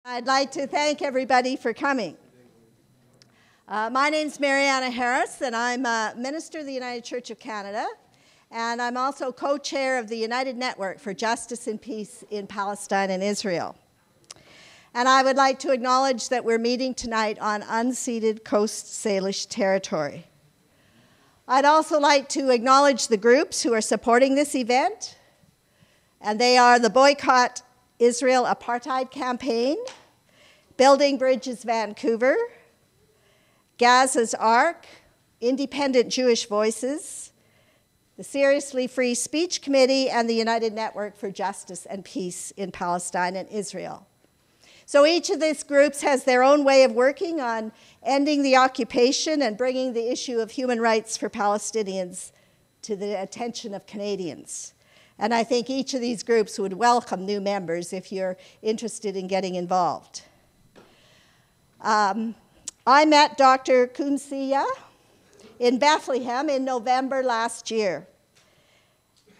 I'd like to thank everybody for coming. My name's Mariana Harris, and I'm a minister of the United Church of Canada, and I'm also co-chair of the United Network for Justice and Peace in Palestine and Israel. And I would like to acknowledge that we're meeting tonight on unceded Coast Salish territory. I'd also like to acknowledge the groups who are supporting this event, and they are the Boycott Israel Apartheid Campaign, Building Bridges Vancouver, Gaza's Ark, Independent Jewish Voices, the Seriously Free Speech Committee, and the United Network for Justice and Peace in Palestine and Israel. So each of these groups has their own way of working on ending the occupation and bringing the issue of human rights for Palestinians to the attention of Canadians. And I think each of these groups would welcome new members if you're interested in getting involved. I met Dr. Qumsiyeh in Bethlehem in November last year.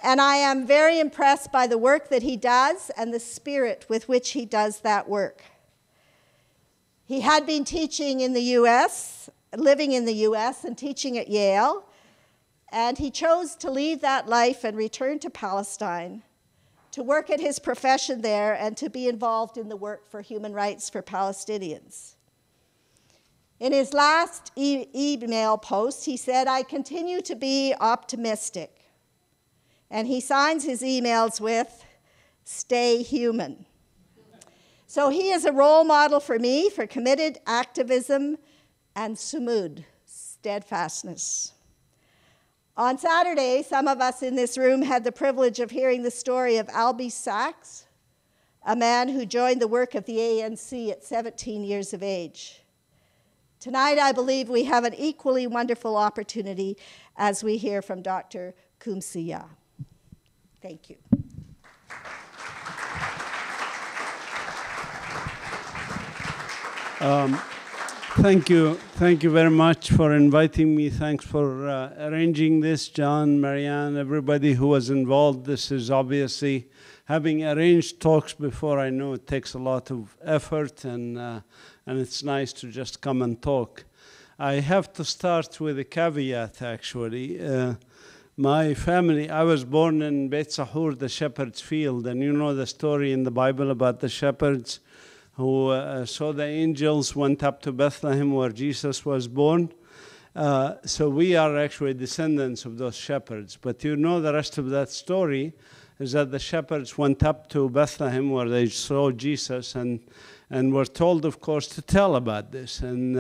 And I am very impressed by the work that he does and the spirit with which he does that work. He had been teaching in the U.S., living in the U.S. and teaching at Yale, and he chose to leave that life and return to Palestine to work at his profession there and to be involved in the work for human rights for Palestinians. In his last email post, he said, "I continue to be optimistic." And he signs his emails with, "Stay human." So he is a role model for me for committed activism and sumud, steadfastness. On Saturday, some of us in this room had the privilege of hearing the story of Albie Sachs, a man who joined the work of the ANC at 17 years of age. Tonight, I believe we have an equally wonderful opportunity as we hear from Dr. Qumsiyeh. Thank you. Thank you very much for inviting me. Thanks for arranging this, John, Marianne, everybody who was involved. This is obviously, having arranged talks before, I know it takes a lot of effort, and it's nice to just come and talk. I have to start with a caveat, actually. My family, I was born in Beit Sahur, the shepherd's field, and you know the story in the Bible about the shepherds who saw the angels, went up to Bethlehem where Jesus was born. So we are actually descendants of those shepherds. But you know the rest of that story is that the shepherds went up to Bethlehem where they saw Jesus and were told, of course, to tell about this. And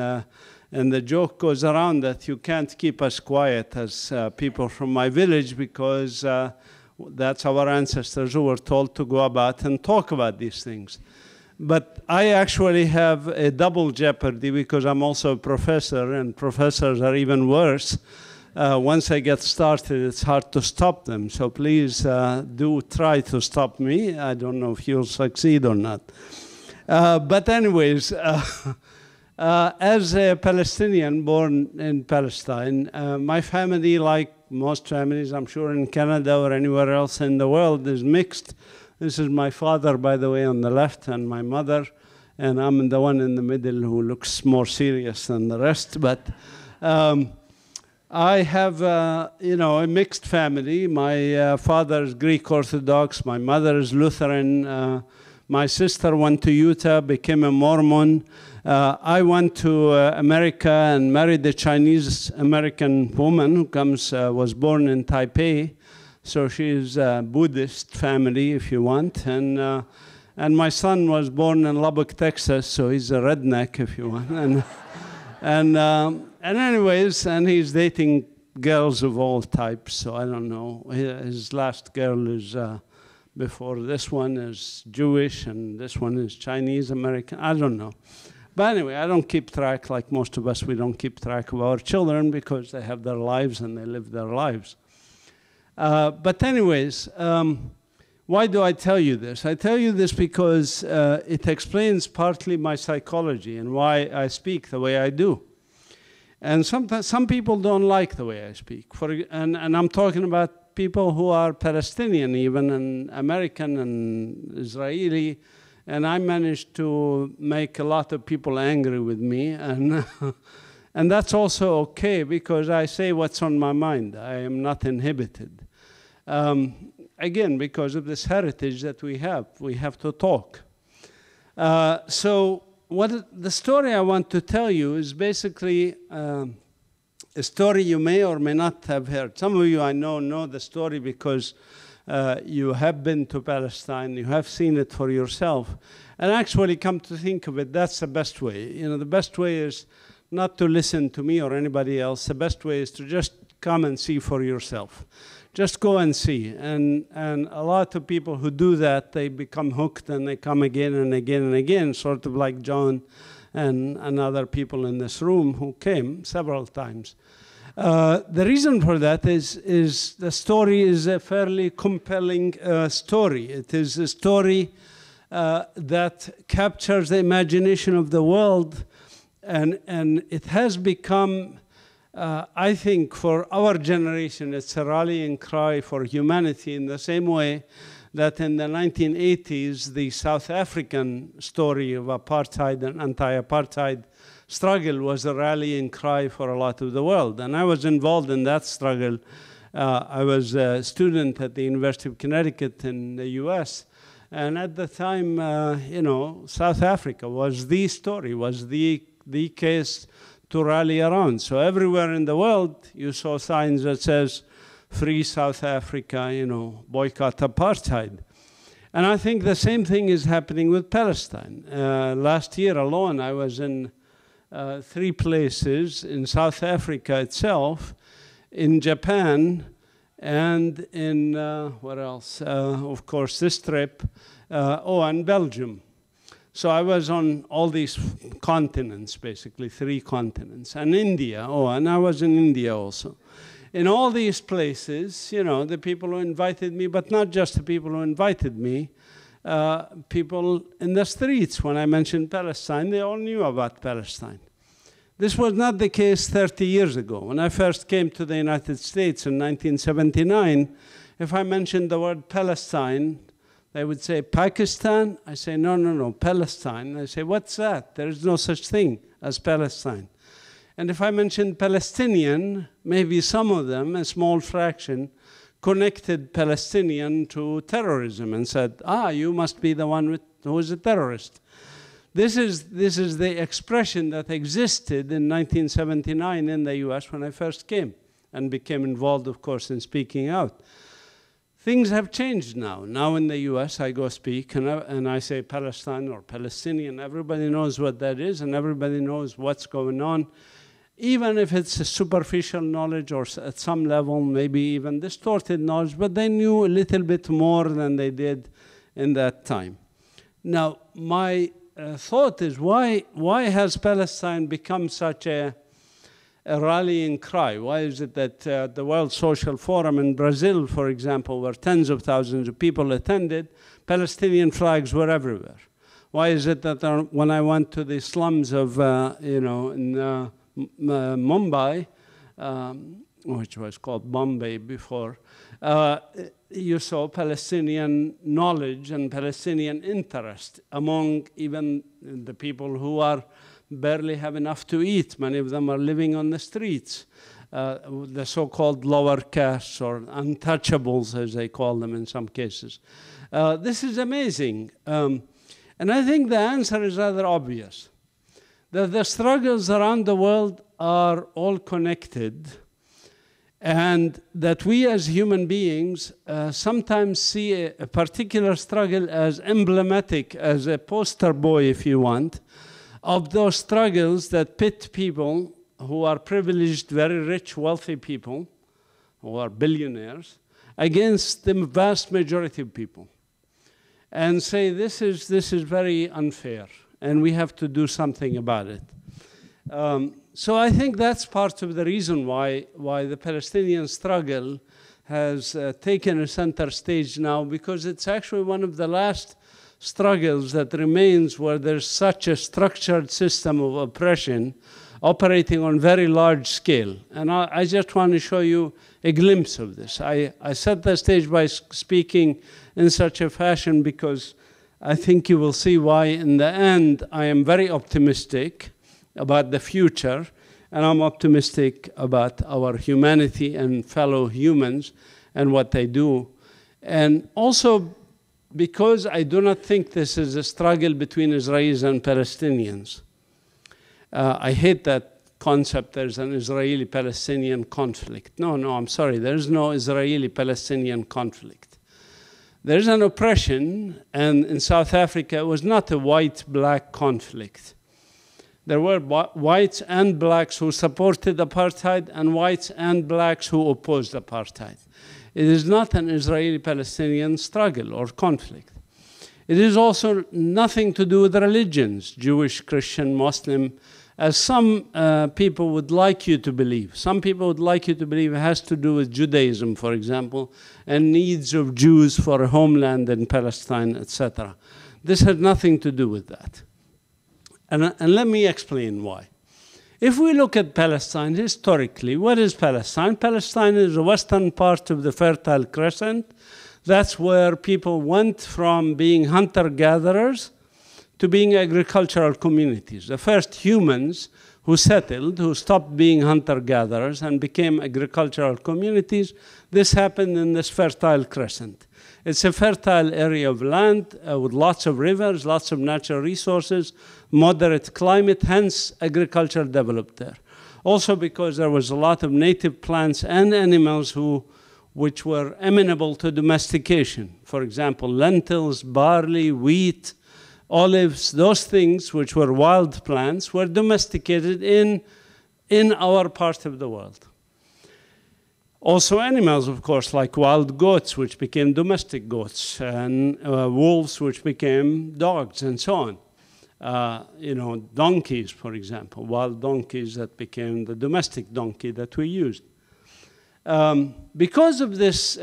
the joke goes around that you can't keep us quiet as people from my village because that's our ancestors who were told to go about and talk about these things. But I actually have a double jeopardy because I'm also a professor, and professors are even worse. Once I get started, it's hard to stop them. So please do try to stop me. I don't know if you'll succeed or not. But anyways, as a Palestinian born in Palestine, my family, like most families, I'm sure in Canada or anywhere else in the world, is mixed. This is my father, by the way, on the left, and my mother, and I'm the one in the middle who looks more serious than the rest. But I have, a mixed family. My father is Greek Orthodox. My mother is Lutheran. My sister went to Utah, became a Mormon. I went to America and married a Chinese-American woman who was born in Taipei. So she's a Buddhist family, if you want. And my son was born in Lubbock, Texas, so he's a redneck, if you want. And anyways, and he's dating girls of all types, so I don't know. His last girl is, before this one, is Jewish, and this one is Chinese-American. I don't know. But anyway, I don't keep track, like most of us, we don't keep track of our children because they have their lives and they live their lives. But anyways, why do I tell you this? I tell you this because it explains partly my psychology and why I speak the way I do. And sometimes some people don't like the way I speak. And I'm talking about people who are Palestinian even, and American and Israeli, and I managed to make a lot of people angry with me, and and that's also okay, because I say what's on my mind. I am not inhibited. Again, because of this heritage that we have to talk. So the story I want to tell you is basically a story you may or may not have heard. Some of you I know the story because you have been to Palestine, you have seen it for yourself. And actually, come to think of it, that's the best way. You know, the best way is not to listen to me or anybody else. The best way is to just come and see for yourself. Just go and see. And a lot of people who do that, they become hooked and they come again and again and again, sort of like John and other people in this room who came several times. The reason for that is the story is a fairly compelling story. It is a story that captures the imagination of the world, and it has become, I think, for our generation, it's a rallying cry for humanity in the same way that in the 1980s, the South African story of apartheid and anti-apartheid struggle was a rallying cry for a lot of the world. And I was involved in that struggle. I was a student at the University of Connecticut in the US. And at the time, you know, South Africa was the story, was the case to rally around. So everywhere in the world, you saw signs that says, "Free South Africa," you know, "Boycott apartheid." And I think the same thing is happening with Palestine. Last year alone, I was in 3 places in South Africa itself, in Japan, and in, what else? Of course, this trip, and Belgium. So I was on all these continents, basically 3 continents, and India. And I was in India also. In all these places, you know, the people who invited me, but not just the people who invited me, people in the streets, when I mentioned Palestine, they all knew about Palestine. This was not the case 30 years ago. When I first came to the United States in 1979, if I mentioned the word Palestine, they would say, "Pakistan?" I say, no, Palestine. They say, "What's that? There is no such thing as Palestine." And if I mentioned Palestinian, maybe some of them, a small fraction, connected Palestinian to terrorism and said, "You must be the one who is a terrorist." This is the expression that existed in 1979 in the US when I first came and became involved, of course, in speaking out. Things have changed now. Now in the US, I go speak and I say Palestine or Palestinian. Everybody knows what that is, and everybody knows what's going on, even if it's a superficial knowledge or at some level, maybe even distorted knowledge, but they knew a little bit more than they did in that time. Now, my thought is, why has Palestine become such a rallying cry? Why is it that the World Social Forum in Brazil, for example, where tens of thousands of people attended, Palestinian flags were everywhere? Why is it that when I went to the slums of, in Mumbai, which was called Bombay before, you saw Palestinian knowledge and Palestinian interest among even the people who barely have enough to eat. Many of them are living on the streets. The so-called lower castes, or untouchables, as they call them in some cases. This is amazing. And I think the answer is rather obvious. That the struggles around the world are all connected, and that we as human beings sometimes see a particular struggle as emblematic, as a poster boy, if you want, of those struggles that pit people who are privileged, very rich, wealthy people, who are billionaires, against the vast majority of people. And say, this is very unfair, and we have to do something about it. So I think that's part of the reason why the Palestinian struggle has taken a center stage now, because it's actually one of the last struggles that remains where there's such a structured system of oppression operating on very large scale. And I just want to show you a glimpse of this. I set the stage by speaking in such a fashion because I think you will see why in the end I am very optimistic about the future, and I'm optimistic about our humanity and fellow humans and what they do. And also because I do not think this is a struggle between Israelis and Palestinians. I hate that concept, there's an Israeli-Palestinian conflict. No, I'm sorry, there's no Israeli-Palestinian conflict. There's an oppression, and in South Africa, it was not a white-black conflict. There were whites and blacks who supported apartheid and whites and blacks who opposed apartheid. It is not an Israeli-Palestinian struggle or conflict. It is also nothing to do with religions, Jewish, Christian, Muslim, as some people would like you to believe. Some people would like you to believe it has to do with Judaism, for example, and needs of Jews for a homeland in Palestine, etc. This had nothing to do with that. And let me explain why. If we look at Palestine historically, what is Palestine? Palestine is the western part of the Fertile Crescent. That's where people went from being hunter-gatherers to being agricultural communities. The first humans who settled, who stopped being hunter-gatherers and became agricultural communities, this happened in this Fertile Crescent. It's a fertile area of land with lots of rivers, lots of natural resources, moderate climate, hence agriculture developed there. Also because there was a lot of native plants and animals which were amenable to domestication. For example, lentils, barley, wheat, olives, those things which were wild plants were domesticated in our part of the world. Also animals, of course, like wild goats, which became domestic goats, and wolves, which became dogs, and so on. Donkeys, for example, wild donkeys that became the domestic donkey that we used. Because of this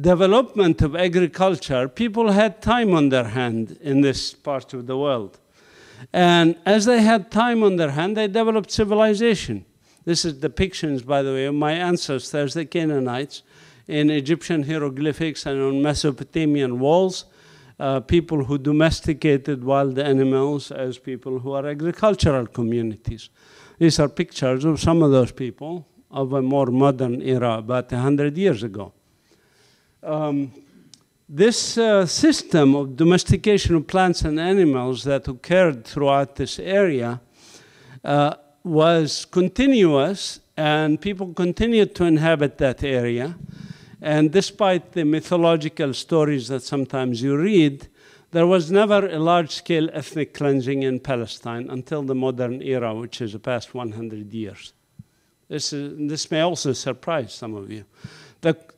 development of agriculture, people had time on their hand in this part of the world. And as they had time on their hand, they developed civilization. This is depictions, by the way, of my ancestors, the Canaanites, in Egyptian hieroglyphics and on Mesopotamian walls, people who domesticated wild animals as people who are agricultural communities. These are pictures of some of those people of a more modern era, about 100 years ago. This system of domestication of plants and animals that occurred throughout this area was continuous, and people continued to inhabit that area. And despite the mythological stories that sometimes you read, there was never a large-scale ethnic cleansing in Palestine until the modern era, which is the past 100 years. This may also surprise some of you.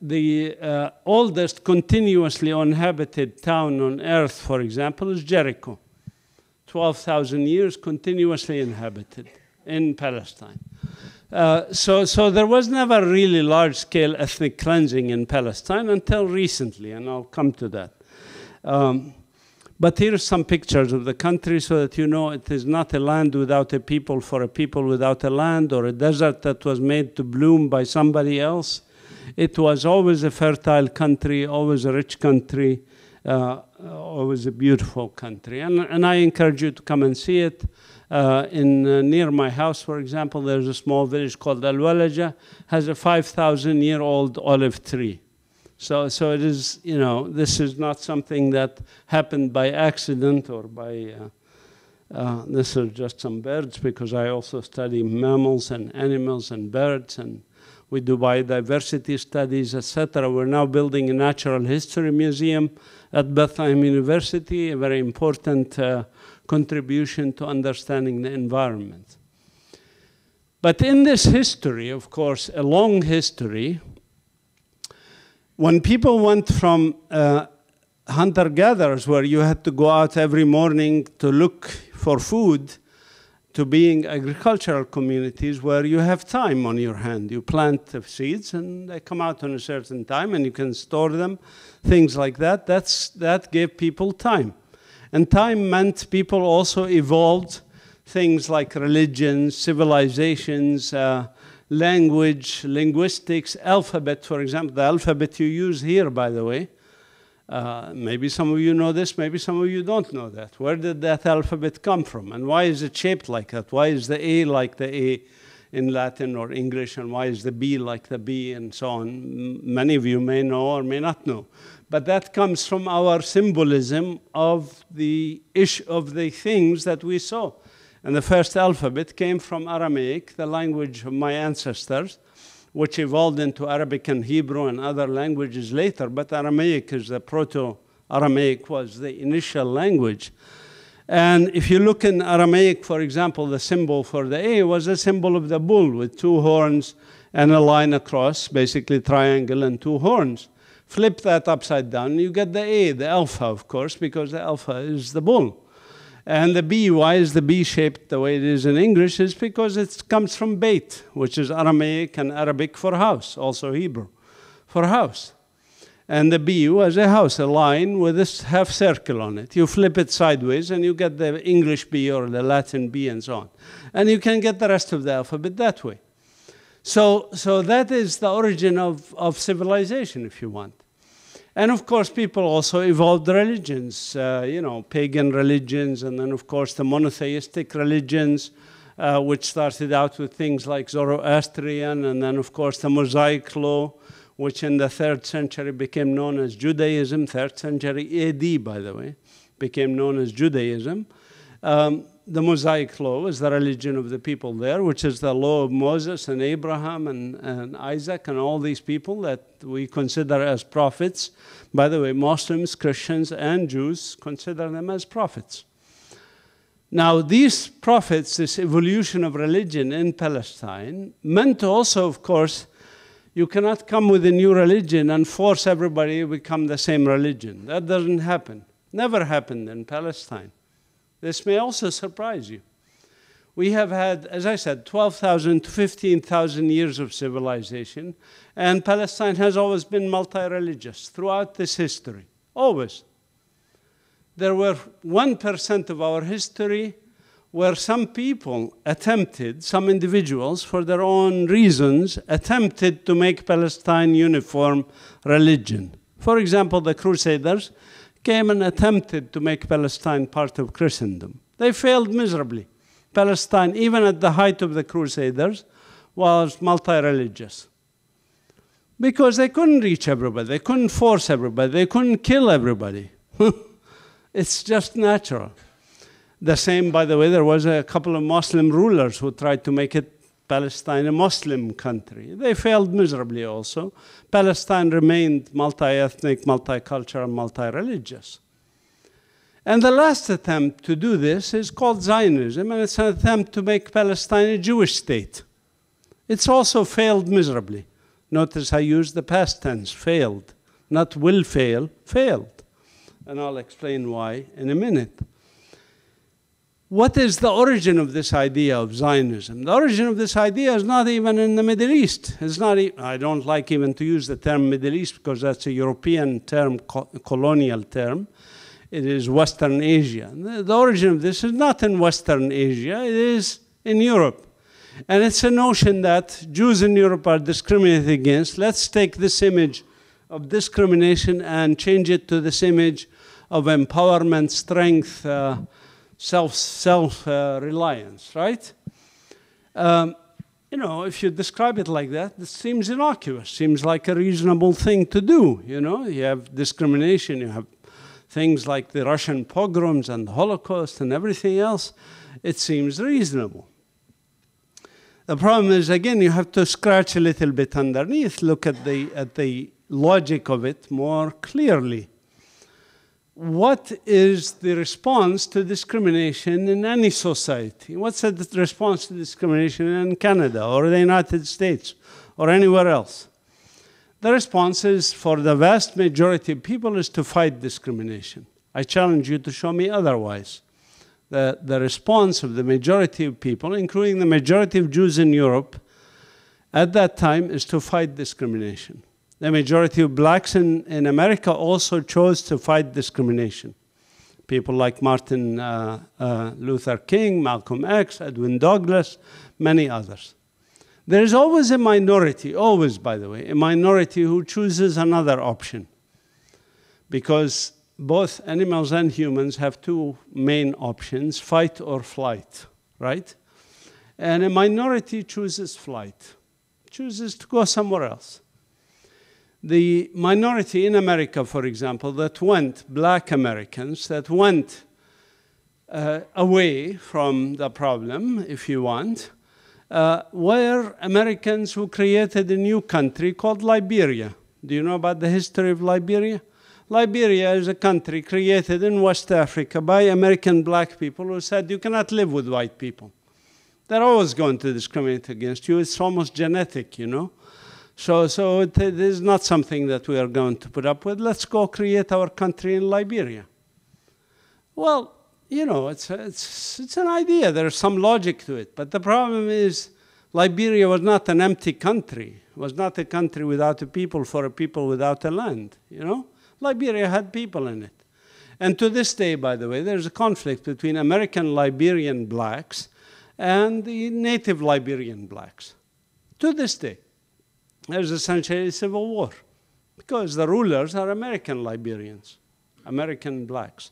The oldest continuously uninhabited town on earth, for example, is Jericho. 12,000 years continuously inhabited in Palestine. So there was never really large-scale ethnic cleansing in Palestine until recently, and I'll come to that. But here are some pictures of the country so that you know it is not a land without a people for a people without a land, or a desert that was made to bloom by somebody else. It was always a fertile country, always a rich country, always a beautiful country. And I encourage you to come and see it. Near my house, for example, there's a small village called Al-Walaja, has a 5,000-year-old olive tree. So it is, this is not something that happened by accident or by, this is just some birds, because I also study mammals and animals and birds, and we do biodiversity studies, etc. We're now building a natural history museum at Bethlehem University, a very important contribution to understanding the environment. But in this history, of course, a long history, when people went from hunter-gatherers, where you had to go out every morning to look for food, to being agricultural communities where you have time on your hand. You plant the seeds and they come out on a certain time and you can store them, things like that. That gave people time. And time meant people also evolved things like religions, civilizations, language, linguistics, alphabet, for example. The alphabet you use here, by the way, Maybe some of you know this, maybe some of you don't know that. Where did that alphabet come from? And why is it shaped like that? Why is the A like the A in Latin or English? And why is the B like the B and so on? Many of you may know or may not know. But that comes from our symbolism of the things that we saw. And the first alphabet came from Aramaic, the language of my ancestors, which evolved into Arabic and Hebrew and other languages later. But Aramaic is the Proto-Aramaic, was the initial language. And if you look in Aramaic, for example, the symbol for the A was a symbol of the bull with two horns and a line across, basically triangle and two horns. Flip that upside down, you get the A, the alpha, of course, because the alpha is the bull. And the B, why is the B shaped the way it is in English? Is because it comes from Beit, which is Aramaic and Arabic for house, also Hebrew for house. And the B was a house, a line with this half circle on it. You flip it sideways and you get the English B or the Latin B and so on. And you can get the rest of the alphabet that way. So that is the origin of civilization, if you want. And of course, people also evolved religions, pagan religions, and then of course the monotheistic religions, which started out with things like Zoroastrian, and then of course the Mosaic law, which in the 3rd century became known as Judaism, 3rd century AD, by the way, became known as Judaism. The Mosaic law is the religion of the people there, which is the law of Moses and Abraham and Isaac and all these people that we consider as prophets. By the way, Muslims, Christians, and Jews consider them as prophets. Now, these prophets, this evolution of religion in Palestine, meant also, of course, you cannot come with a new religion and force everybody to become the same religion. That doesn't happen. Never happened in Palestine. This may also surprise you. We have had, as I said, 12,000 to 15,000 years of civilization, and Palestine has always been multi-religious throughout this history, always. There were 1% of our history where some people attempted, some individuals, for their own reasons, attempted to make Palestine uniform religion. For example, the Crusaders came and attempted to make Palestine part of Christendom. They failed miserably. Palestine, even at the height of the Crusaders, was multi-religious. Because they couldn't reach everybody, they couldn't force everybody, they couldn't kill everybody. It's just natural. The same, by the way, there was a couple of Muslim rulers who tried to make it Palestine a Muslim country. They failed miserably also. Palestine remained multi-ethnic, multicultural, multi-religious. And the last attempt to do this is called Zionism, and it's an attempt to make Palestine a Jewish state. It's also failed miserably. Notice I used the past tense, failed. Not will fail, failed. And I'll explain why in a minute. What is the origin of this idea of Zionism? The origin of this idea is not even in the Middle East. It's not. I don't like even to use the term Middle East because that's a European term, colonial term. It is Western Asia. The origin of this is not in Western Asia. It is in Europe. And it's a notion that Jews in Europe are discriminated against. Let's take this image of discrimination and change it to this image of empowerment, strength, self-reliance, right? If you describe it like that, it seems innocuous, seems like a reasonable thing to do, You have discrimination, you have things like the Russian pogroms and the Holocaust and everything else. It seems reasonable. The problem is, again, you have to scratch a little bit underneath, look at the logic of it more clearly. What is the response to discrimination in any society? What's the response to discrimination in Canada or the United States or anywhere else? The response is, for the vast majority of people, is to fight discrimination. I challenge you to show me otherwise. The response of the majority of people, including the majority of Jews in Europe, at that time is to fight discrimination. The majority of blacks in America also chose to fight discrimination. People like Martin Luther King, Malcolm X, Edwin Douglas, many others. There is always a minority, always, by the way, a minority who chooses another option. because both animals and humans have two main options, fight or flight, right? And a minority chooses flight, chooses to go somewhere else. The minority in America, for example, that went, black Americans, that went away from the problem, if you want, were Americans who created a new country called Liberia. Do you know about the history of Liberia? Liberia is a country created in West Africa by American black people who said you cannot live with white people. They're always going to discriminate against you. It's almost genetic, you know. So it is not something that we are going to put up with. Let's go create our country in Liberia. Well, you know, it's an idea. There's some logic to it. But the problem is Liberia was not an empty country. It was not a country without a people for a people without a land, you know. Liberia had people in it. And to this day, by the way, there's a conflict between American Liberian blacks and the native Liberian blacks. To this day, there's essentially a civil war because the rulers are American Liberians, American blacks.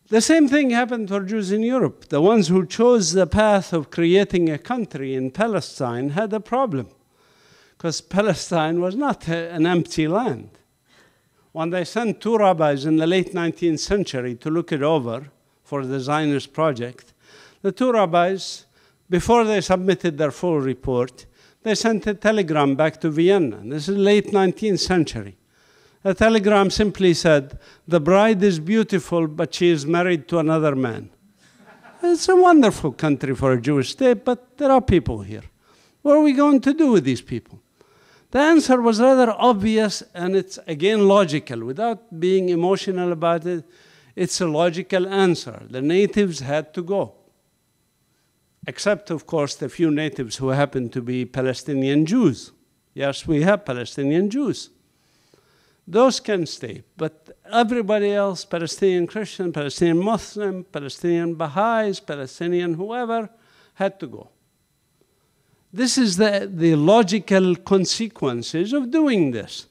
The same thing happened for Jews in Europe. The ones who chose the path of creating a country in Palestine had a problem because Palestine was not an empty land. When they sent two rabbis in the late 19th century to look it over for the Zionist project, the two rabbis, before they submitted their full report, they sent a telegram back to Vienna. This is late 19th century. The telegram simply said, "The bride is beautiful, but she is married to another man." It's a wonderful country for a Jewish state, but there are people here. What are we going to do with these people? The answer was rather obvious, and it's, again, logical. Without being emotional about it, it's a logical answer. The natives had to go. Except, of course, the few natives who happen to be Palestinian Jews. Yes, we have Palestinian Jews. Those can stay. But everybody else, Palestinian Christian, Palestinian Muslim, Palestinian Baha'is, Palestinian whoever, had to go. This is the logical consequences of doing this.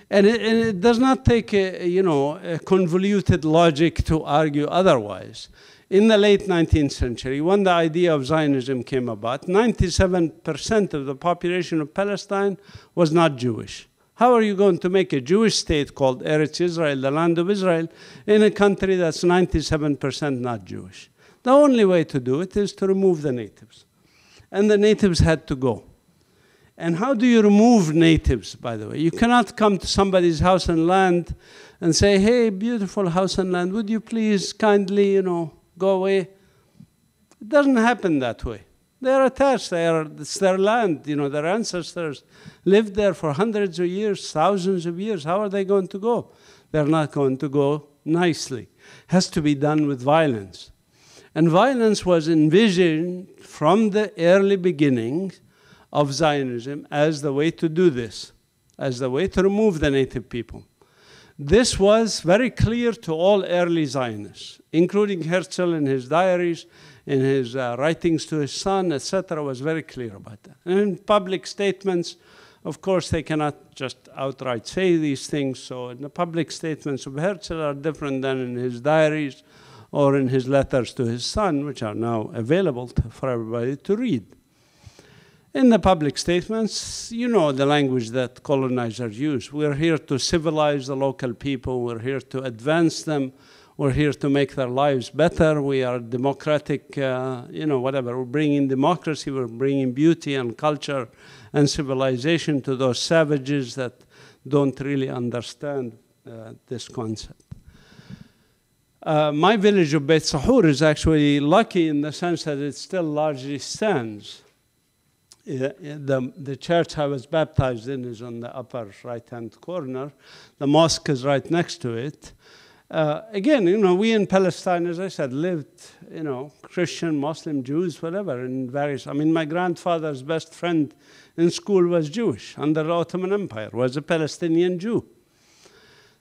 And it does not take a convoluted logic to argue otherwise. In the late 19th century, when the idea of Zionism came about, 97% of the population of Palestine was not Jewish. How are you going to make a Jewish state called Eretz Israel, the land of Israel, in a country that's 97% not Jewish? The only way to do it is to remove the natives. And the natives had to go. And how do you remove natives, by the way? You cannot come to somebody's house and land and say, "Hey, beautiful house and land, would you please kindly, go away?" It doesn't happen that way. They are attached. It's their land. Their ancestors lived there for hundreds of years, thousands of years. How are they going to go? They're not going to go nicely. It has to be done with violence. And violence was envisioned from the early beginnings of Zionism as the way to do this, as the way to remove the native people. This was very clear to all early Zionists, including Herzl in his diaries, in his writings to his son, etc., was very clear about that. And in public statements, of course, they cannot just outright say these things, so in the public statements of Herzl are different than in his diaries or in his letters to his son, which are now available for everybody to read. In the public statements, you know the language that colonizers use. We're here to civilize the local people. We're here to advance them. We're here to make their lives better. We are democratic, whatever. We're bringing democracy. We're bringing beauty and culture and civilization to those savages that don't really understand this concept. My village of Beit Sahur is actually lucky in the sense that it still largely stands. The church I was baptized in is on the upper right-hand corner. The mosque is right next to it. Again, we in Palestine, as I said, lived, Christian, Muslim, Jews, whatever, in various. My grandfather's best friend in school was Jewish under the Ottoman Empire, was a Palestinian Jew.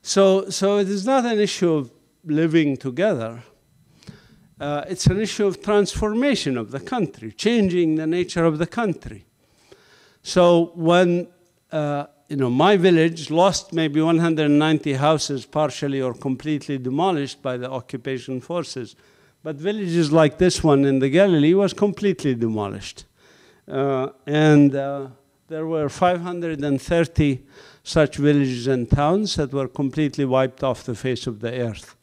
So it is not an issue of living together. It's an issue of transformation of the country, changing the nature of the country. So when my village lost maybe 190 houses partially or completely demolished by the occupation forces. But villages like this one in the Galilee was completely demolished. There were 530 such villages and towns that were completely wiped off the face of the earth.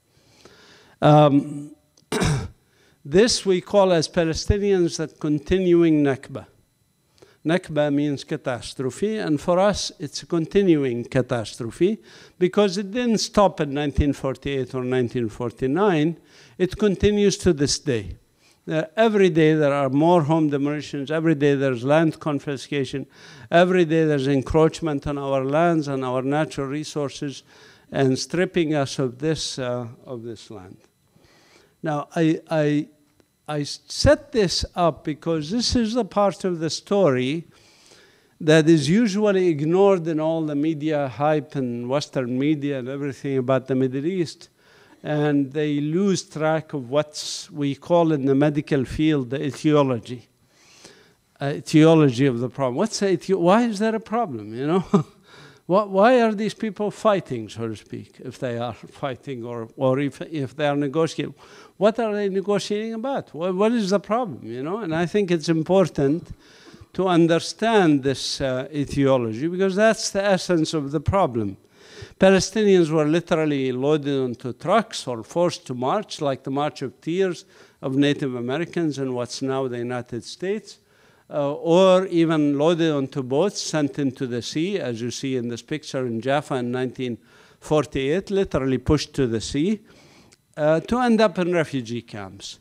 This we call as Palestinians the continuing Nakba. Nakba means catastrophe, and for us it's a continuing catastrophe because it didn't stop in 1948 or 1949. It continues to this day. Every day there are more home demolitions, every day there's land confiscation, every day there's encroachment on our lands and our natural resources and stripping us of this land. Now, I set this up because this is the part of the story that is usually ignored in all the media hype and Western media and everything about the Middle East. And they lose track of what we call in the medical field the etiology of the problem. Why is there a problem, Why are these people fighting, so to speak, if they are fighting or if they are negotiating? What are they negotiating about? What is the problem, And I think it's important to understand this etiology because that's the essence of the problem. Palestinians were literally loaded onto trucks or forced to march, like the March of Tears of Native Americans in what's now the United States, or even loaded onto boats, sent into the sea, as you see in this picture in Jaffa in 1948, literally pushed to the sea, to end up in refugee camps.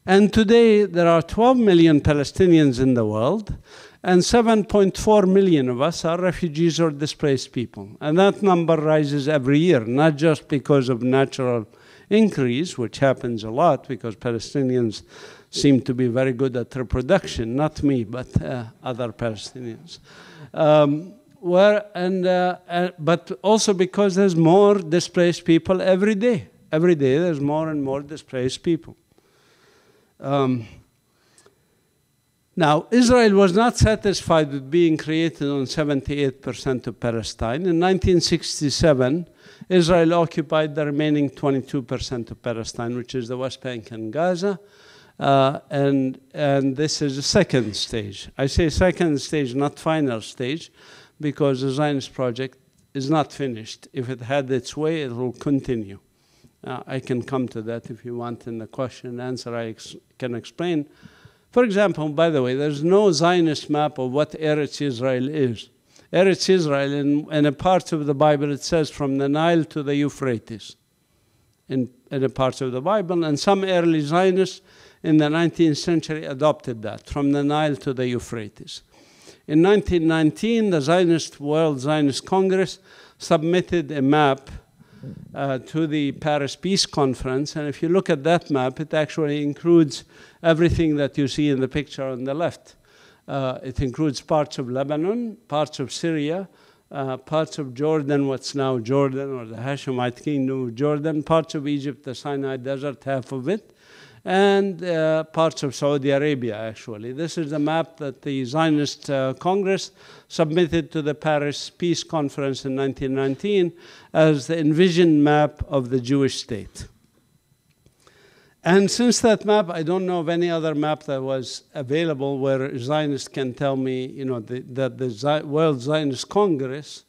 And today there are 12 million Palestinians in the world, and 7.4 million of us are refugees or displaced people. And that number rises every year, not just because of natural increase, which happens a lot because Palestinians seem to be very good at reproduction, not me, but other Palestinians. But also because there's more displaced people every day. Every day there's more and more displaced people. Now, Israel was not satisfied with being created on 78% of Palestine. In 1967, Israel occupied the remaining 22% of Palestine, which is the West Bank and Gaza. And this is the second stage. I say second stage, not final stage, because the Zionist project is not finished. If it had its way, it will continue. I can come to that if you want in the question and answer. I can explain. For example, by the way, there's no Zionist map of what Eretz Israel is. Eretz Israel, in a part of the Bible, it says from the Nile to the Euphrates, in a part of the Bible. And some early Zionists in the 19th century adopted that, from the Nile to the Euphrates. In 1919, the World Zionist Congress submitted a map to the Paris Peace Conference, and if you look at that map, it actually includes everything that you see in the picture on the left. It includes parts of Lebanon, parts of Syria, parts of Jordan, what's now Jordan, or the Hashemite Kingdom of Jordan, parts of Egypt, the Sinai Desert, half of it, and parts of Saudi Arabia, actually. This is the map that the Zionist Congress submitted to the Paris Peace Conference in 1919 as the envisioned map of the Jewish state. And since that map, I don't know of any other map that was available where Zionists can tell me, that the World Zionist Congress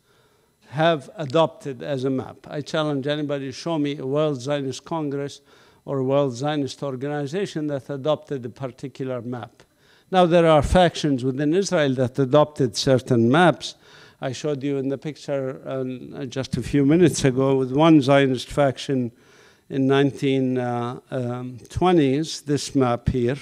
have adopted as a map. I challenge anybody to show me a World Zionist Congress or World Zionist organization that adopted a particular map. Now, there are factions within Israel that adopted certain maps. I showed you in the picture just a few minutes ago with one Zionist faction in 1920s, this map here.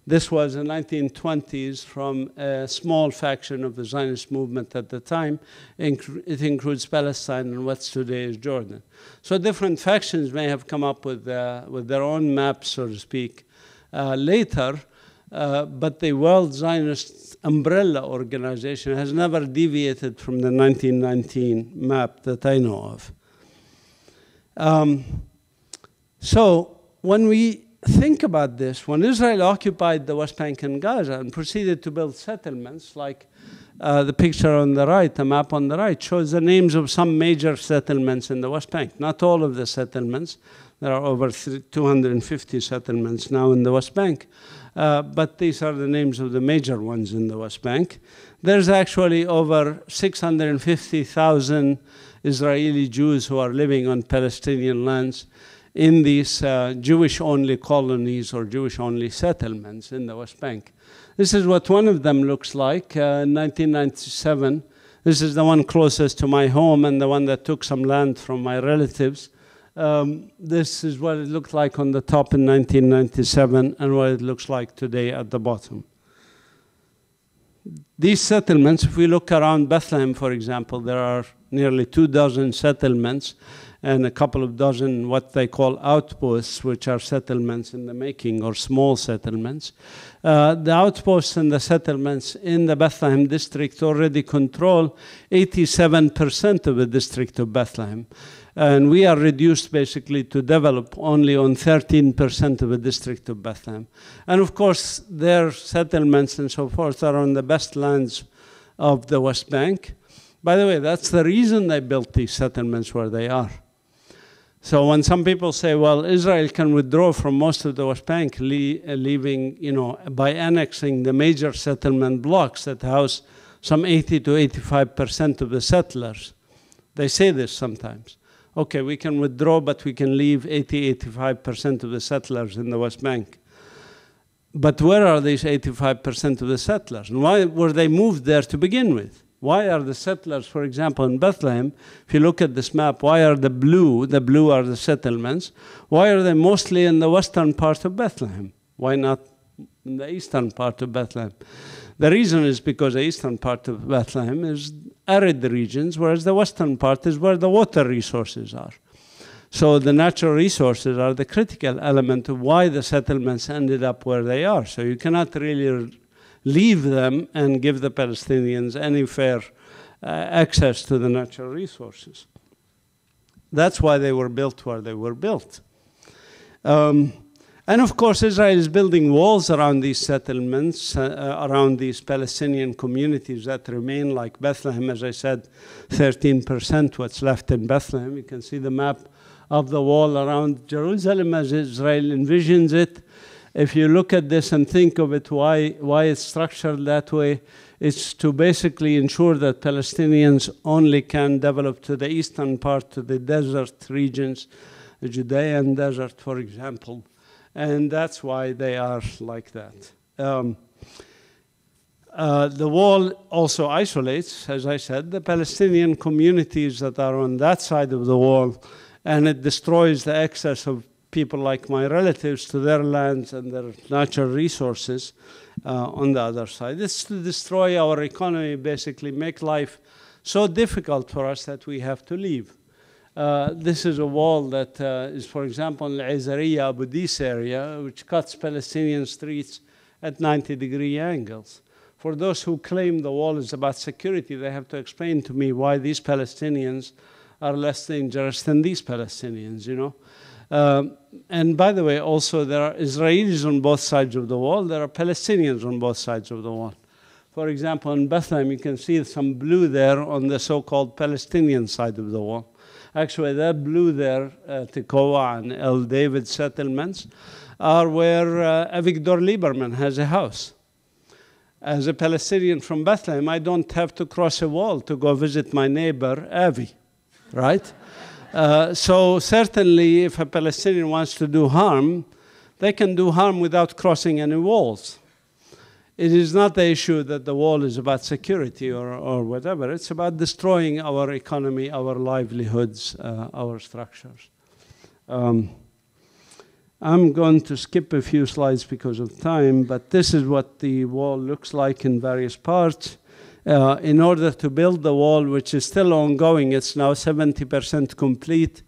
This was in 1920s from a small faction of the Zionist movement at the time. It includes Palestine and what's today is Jordan. So different factions may have come up with their own maps, so to speak, later, but the World Zionist umbrella organization has never deviated from the 1919 map that I know of. So when we think about this. When Israel occupied the West Bank and Gaza and proceeded to build settlements, like the picture on the right, the map on the right, shows the names of some major settlements in the West Bank. Not all of the settlements. There are over 250 settlements now in the West Bank. But these are the names of the major ones in the West Bank. There's actually over 650,000 Israeli Jews who are living on Palestinian lands in these Jewish-only colonies or Jewish-only settlements in the West Bank. This is what one of them looks like in 1997. This is the one closest to my home and the one that took some land from my relatives. This is what it looked like on the top in 1997 and what it looks like today at the bottom. These settlements, if we look around Bethlehem, for example, there are nearly 24 settlements and a couple of dozen what they call outposts, which are settlements in the making or small settlements. The outposts and the settlements in the Bethlehem district already control 87% of the district of Bethlehem. And we are reduced basically to develop only on 13% of the district of Bethlehem. And of course, their settlements and so forth are on the best lands of the West Bank. By the way, that's the reason they built these settlements where they are. So when some people say, well, Israel can withdraw from most of the West Bank, leaving, by annexing the major settlement blocks that house some 80 to 85% of the settlers. They say this sometimes. Okay, we can withdraw, but we can leave 80, 85% of the settlers in the West Bank. But where are these 85% of the settlers? And why were they moved there to begin with? Why are the settlers, for example, in Bethlehem, if you look at this map, why are the blue are the settlements, why are they mostly in the western part of Bethlehem? Why not in the eastern part of Bethlehem? The reason is because the eastern part of Bethlehem is arid regions, whereas the western part is where the water resources are. So the natural resources are the critical element of why the settlements ended up where they are. So you cannot really leave them and give the Palestinians any fair access to the natural resources. That's why they were built where they were built. And of course, Israel is building walls around these settlements, around these Palestinian communities that remain, like Bethlehem, as I said, 13% what's left in Bethlehem. You can see the map of the wall around Jerusalem as Israel envisions it. If you look at this and think of it, why it's structured that way, it's to basically ensure that Palestinians only can develop to the eastern part, to the desert regions, the Judean desert, for example. And that's why they are like that. The wall also isolates, as I said, the Palestinian communities that are on that side of the wall, and it destroys the access of people like my relatives to their lands and their natural resources on the other side. It's to destroy our economy, basically make life so difficult for us that we have to leave. This is a wall that is, for example, in the Azariya Abu Dis area, which cuts Palestinian streets at 90-degree angles. For those who claim the wall is about security, they have to explain to me why these Palestinians are less dangerous than these Palestinians, And by the way, also there are Israelis on both sides of the wall. There are Palestinians on both sides of the wall. For example, in Bethlehem, you can see some blue there on the so-called Palestinian side of the wall. Actually, that blue there, Tekoa and El David settlements, are where Avigdor Lieberman has a house. As a Palestinian from Bethlehem, I don't have to cross a wall to go visit my neighbor, Avi, right? So certainly, if a Palestinian wants to do harm, they can do harm without crossing any walls. It is not the issue that the wall is about security or whatever. It's about destroying our economy, our livelihoods, our structures. I'm going to skip a few slides because of time, but this is what the wall looks like in various parts. In order to build the wall, which is still ongoing, it's now 70% complete.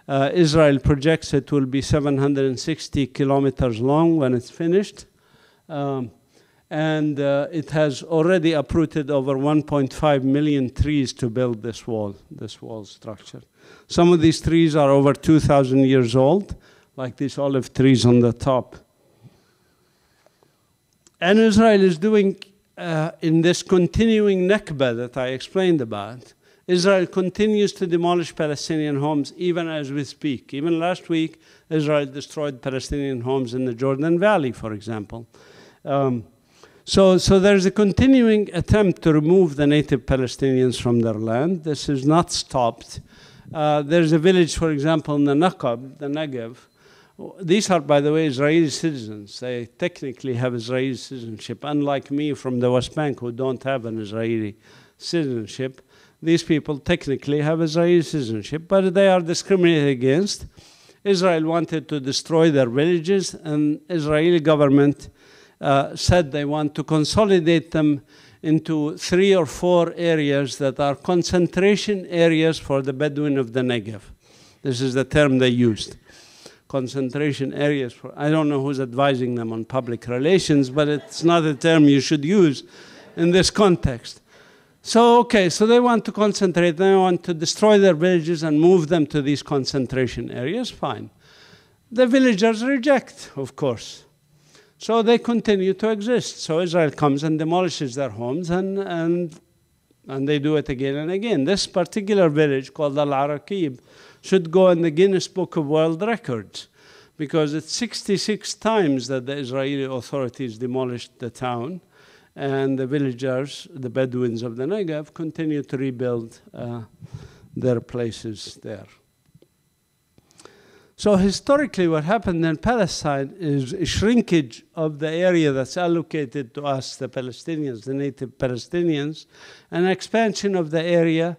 Israel projects it will be 760 kilometers long when it's finished. And it has already uprooted over 1.5 million trees to build this wall structure. Some of these trees are over 2,000 years old. like these olive trees on the top. And Israel is doing, in this continuing Nakba that I explained about, Israel continues to demolish Palestinian homes even as we speak. Even last week, Israel destroyed Palestinian homes in the Jordan Valley, for example. So there's a continuing attempt to remove the native Palestinians from their land. This is not stopped. There's a village, for example, in the Negev. These are, by the way, Israeli citizens. They technically have Israeli citizenship, unlike me from the West Bank who don't have an Israeli citizenship. These people technically have Israeli citizenship, but they are discriminated against. Israel wanted to destroy their villages, and Israeli government said they want to consolidate them into 3 or 4 areas that are concentration areas for the Bedouin of the Negev. This is the term they used. Concentration areas for, I don't know who's advising them on public relations, but it's not a term you should use in this context. So, okay, so they want to concentrate, they want to destroy their villages and move them to these concentration areas, fine. The villagers reject, of course. So they continue to exist. So Israel comes and demolishes their homes, and they do it again and again. This particular village called Al-Araqib should go in the Guinness Book of World Records because it's 66 times that the Israeli authorities demolished the town, and the villagers, the Bedouins of the Negev, continue to rebuild their places there. So historically what happened in Palestine is a shrinkage of the area that's allocated to us, the Palestinians, the native Palestinians, and expansion of the area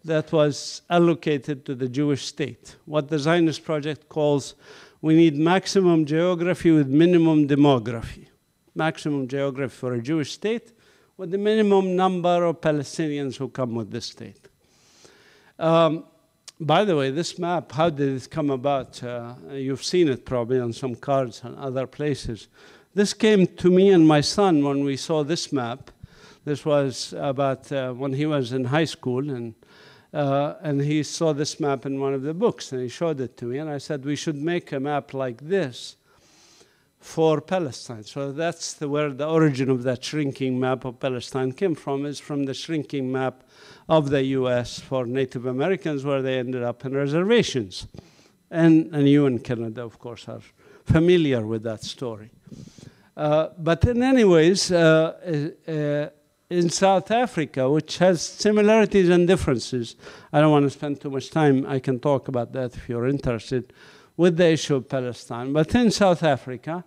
that was allocated to the Jewish state. What the Zionist project calls, we need maximum geography with minimum demography. Maximum geography for a Jewish state with the minimum number of Palestinians who come with this state. By the way, this map, how did it come about? You've seen it probably on some cards and other places. This came to me and my son when we saw this map. This was about when he was in high school, and he saw this map in one of the books, and he showed it to me, and I said, we should make a map like this for Palestine. So that's where the origin of that shrinking map of Palestine came from, is from the shrinking map of the US for Native Americans, where they ended up in reservations. And you in Canada, of course, are familiar with that story. But in any ways, in South Africa, which has similarities and differences, I don't want to spend too much time, I can talk about that if you're interested, with the issue of Palestine. But in South Africa,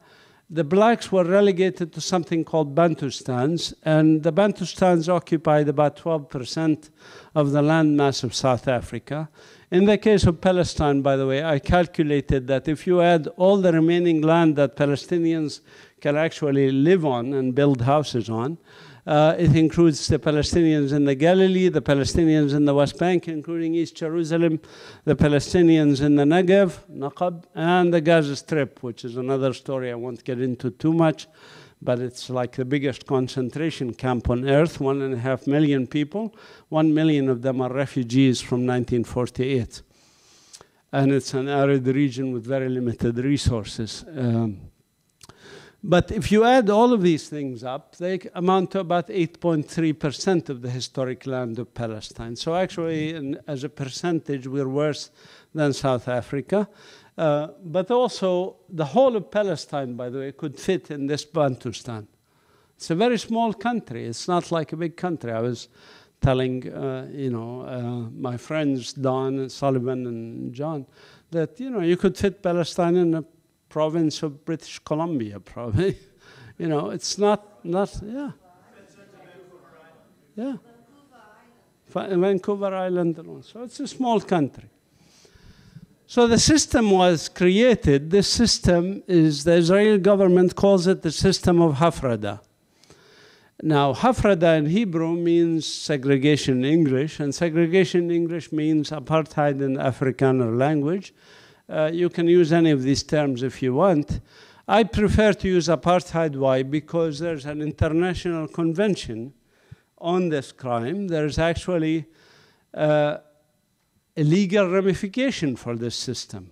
the blacks were relegated to something called Bantustans, and the Bantustans occupied about 12% of the land mass of South Africa. In the case of Palestine, by the way, I calculated that if you add all the remaining land that Palestinians can actually live on and build houses on, it includes the Palestinians in the Galilee, the Palestinians in the West Bank, including East Jerusalem, the Palestinians in the Negev, Naqab, and the Gaza Strip, which is another story I won't get into too much, but it's like the biggest concentration camp on earth, 1.5 million people. 1 million of them are refugees from 1948. And it's an arid region with very limited resources. But if you add all of these things up, they amount to about 8.3% of the historic land of Palestine. So actually, as a percentage, we're worse than South Africa. But also, the whole of Palestine, by the way, could fit in this Bantustan. It's a very small country. It's not like a big country. I was telling my friends, Don and Sullivan and John, that you could fit Palestine in a province of British Columbia, probably. It's not, yeah. Yeah. Vancouver Island alone. So it's a small country. So the system was created. This system is, the Israeli government calls it the system of Hafrada. Now, Hafrada in Hebrew means segregation in English, and segregation in English means apartheid in the Afrikaner language. You can use any of these terms if you want. I prefer to use apartheid. Why? Because there's an international convention on this crime. There's actually a legal ramification for this system.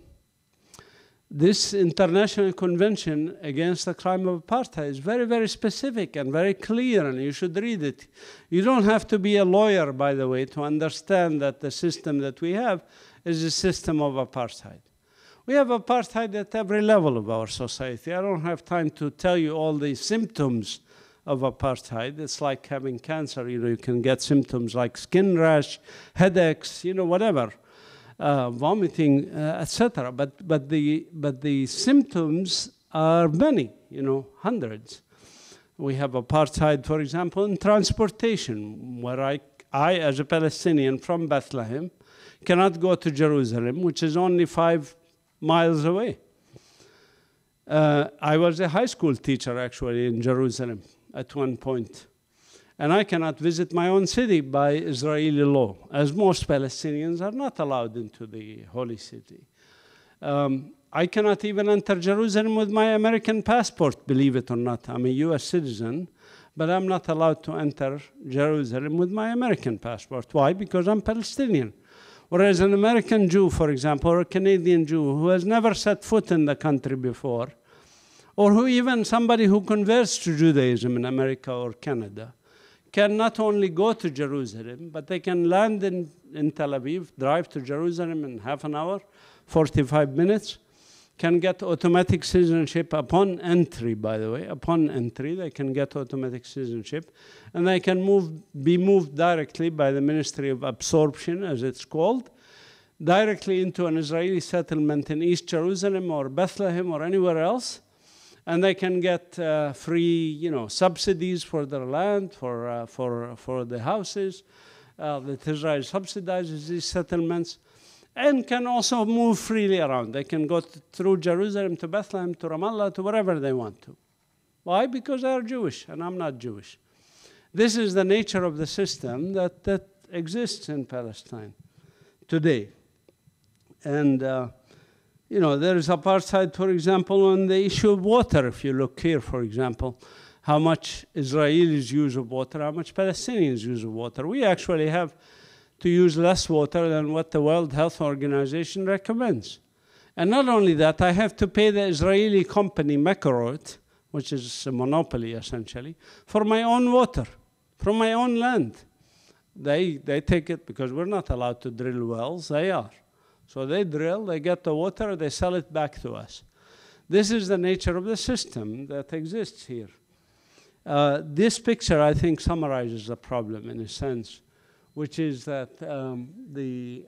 this international convention against the crime of apartheid is very, very specific and very clear, and you should read it. You don't have to be a lawyer, by the way, to understand that the system that we have is a system of apartheid. We have apartheid at every level of our society. I don't have time to tell you all the symptoms of apartheid. It's like having cancer. You can get symptoms like skin rash, headaches, whatever. Vomiting, etc. But the symptoms are many, hundreds. We have apartheid, for example, in transportation, where I as a Palestinian from Bethlehem, cannot go to Jerusalem, which is only 5 miles away. I was a high school teacher, actually, in Jerusalem at one point. And I cannot visit my own city by Israeli law, as most Palestinians are not allowed into the holy city. I cannot even enter Jerusalem with my American passport, believe it or not. I'm a US citizen, but I'm not allowed to enter Jerusalem with my American passport. Why? Because I'm Palestinian. Whereas an American Jew, for example, or a Canadian Jew who has never set foot in the country before, or who even somebody who converts to Judaism in America or Canada, can not only go to Jerusalem, but they can land in Tel Aviv, drive to Jerusalem in half an hour, 45 minutes, can get automatic citizenship upon entry, by the way. Upon entry, they can get automatic citizenship, and they can be moved directly by the Ministry of Absorption, as it's called, directly into an Israeli settlement in East Jerusalem or Bethlehem or anywhere else. And they can get free, subsidies for their land, for the houses that Israel subsidizes these settlements, and can also move freely around. They can go through Jerusalem to Bethlehem, to Ramallah, to wherever they want to. Why? Because they are Jewish, and I'm not Jewish. This is the nature of the system that exists in Palestine today. And there is apartheid, for example, on the issue of water. If you look here, for example, how much Israelis use of water, how much Palestinians use of water. We actually have to use less water than what the World Health Organization recommends. And not only that, I have to pay the Israeli company Mekorot, which is a monopoly essentially, for my own water, from my own land. They take it because we're not allowed to drill wells, they are. So they drill, they get the water, they sell it back to us. This is the nature of the system that exists here. This picture, I think, summarizes the problem in a sense, which is that the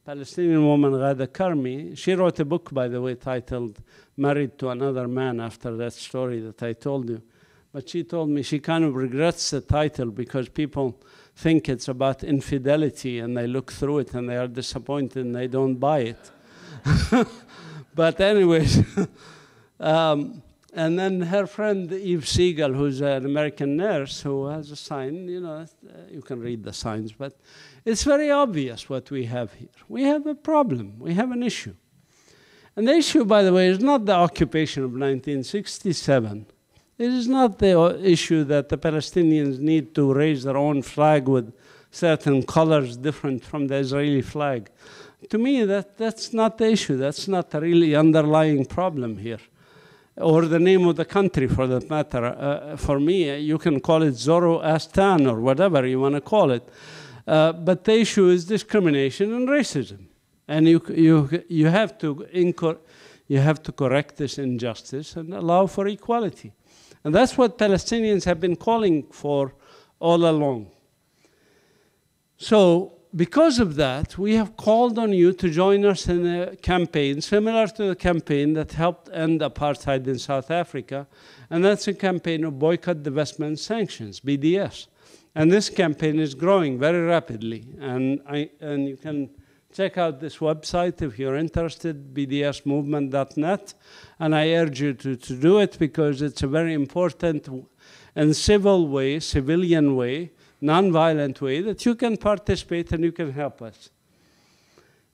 Palestinian woman, Ghada Karmi, she wrote a book, by the way, titled Married to Another Man, after that story that I told you. But she told me she kind of regrets the title because people think it's about infidelity, and they look through it and they are disappointed and they don't buy it. But anyways, and then her friend Eve Siegel, who's an American nurse who has a sign, you can read the signs, but it's very obvious what we have here. We have a problem, we have an issue. And the issue, by the way, is not the occupation of 1967. It is not the issue that the Palestinians need to raise their own flag with certain colors different from the Israeli flag. To me, that's not the issue. That's not a really underlying problem here. Or the name of the country, for that matter. For me, you can call it Zoroastan or whatever you want to call it. But the issue is discrimination and racism. And you have to correct this injustice and allow for equality. And that's what Palestinians have been calling for all along. So because of that, we have called on you to join us in a campaign similar to the campaign that helped end apartheid in South Africa. And that's a campaign of Boycott, Divestment, Sanctions, BDS. And this campaign is growing very rapidly. And you can check out this website if you're interested, bdsmovement.net. And I urge you to do it because it's a very important and civil way, civilian way, non-violent way that you can participate and you can help us.